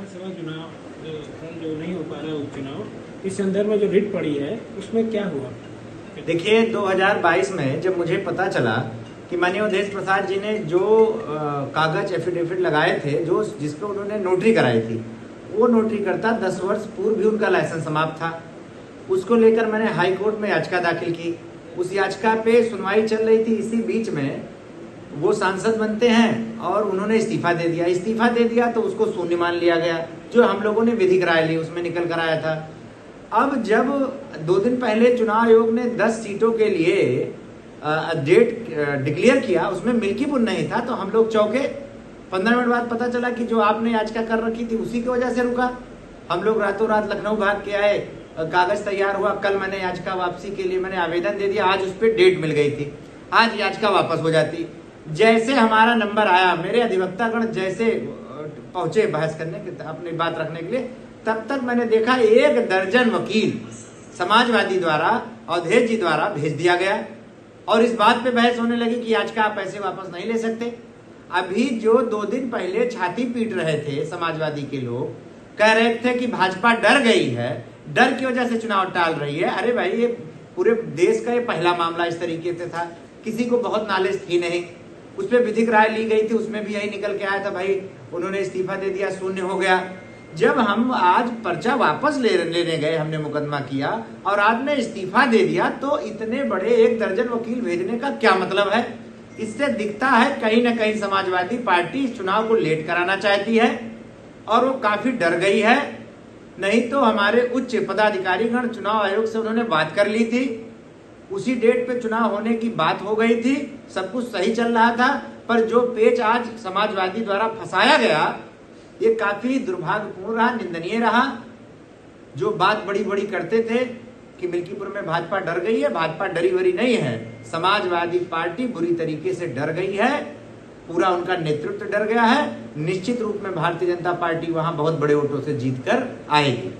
विधानसभा चुनाव जो नहीं हो पा रहा उपचुनाव, इस संदर्भ में जो रिट पड़ी है उसमें क्या हुआ? देखिए 2022 में जब मुझे पता चला कि माननीय अवधेश प्रसाद जी ने जो कागज एफिडेविट लगाए थे, जो जिसपे उन्होंने नोटरी कराई थी, वो नोटरी करता 10 वर्ष पूर्व भी उनका लाइसेंस समाप्त था। उसको लेकर मैंने हाई कोर्ट में याचिका दाखिल की। उस याचिका पे सुनवाई चल रही थी। इसी बीच में वो सांसद बनते हैं और उन्होंने इस्तीफा दे दिया। इस्तीफा दे दिया तो उसको शून्य मान लिया गया, जो हम लोगों ने विधिक राय ली उसमें निकल कर आया था। अब जब 2 दिन पहले चुनाव आयोग ने 10 सीटों के लिए डेट डिक्लेयर किया, उसमें मिल्कीपुर नहीं था, तो हम लोग चौंके। 15 मिनट बाद पता चला कि जो आपने याचिका कर रखी थी उसी की वजह से रुका। हम लोग रातों रात लखनऊ भाग के आए, कागज तैयार हुआ। कल मैंने याचिका वापसी के लिए मैंने आवेदन दे दिया। आज उस पर डेट मिल गई थी, आज याचिका वापस हो जाती। जैसे हमारा नंबर आया, मेरे अधिवक्तागण जैसे पहुंचे बहस करने के, अपनी बात रखने के लिए, तब तक मैंने देखा 1 दर्जन वकील समाजवादी द्वारा, अवधेश जी द्वारा भेज दिया गया और इस बात पे बहस होने लगी कि याचिका आप पैसे वापस नहीं ले सकते। अभी जो 2 दिन पहले छाती पीट रहे थे समाजवादी के लोग, कह रहे थे कि भाजपा डर गई है, डर की वजह से चुनाव टाल रही है। अरे भाई, ये पूरे देश का ये पहला मामला इस तरीके से था, किसी को बहुत नॉलेज थी नहीं। उस पर विधिक राय ली गई थी, उसमें भी यही निकल के आया था, भाई उन्होंने इस्तीफा दे दिया, शून्य हो गया। जब हम आज पर्चा वापस लेने गए, हमने मुकदमा किया और आपने इस्तीफा दे दिया, तो इतने बड़े 1 दर्जन वकील भेजने का क्या मतलब है? इससे दिखता है कहीं ना कहीं समाजवादी पार्टी इस चुनाव को लेट कराना चाहती है और वो काफी डर गई है। नहीं तो हमारे उच्च पदाधिकारीगण, चुनाव आयोग से उन्होंने बात कर ली थी, उसी डेट पे चुनाव होने की बात हो गई थी, सब कुछ सही चल रहा था। पर जो पेच आज समाजवादी द्वारा फंसाया गया, ये काफी दुर्भाग्यपूर्ण रहा, निंदनीय रहा। जो बात बड़ी बड़ी करते थे कि मिल्कीपुर में भाजपा डर गई है, भाजपा डरी वरी नहीं है। समाजवादी पार्टी बुरी तरीके से डर गई है, पूरा उनका नेतृत्व डर गया है। निश्चित रूप में भारतीय जनता पार्टी वहां बहुत बड़े वोटों से जीत कर आएगी।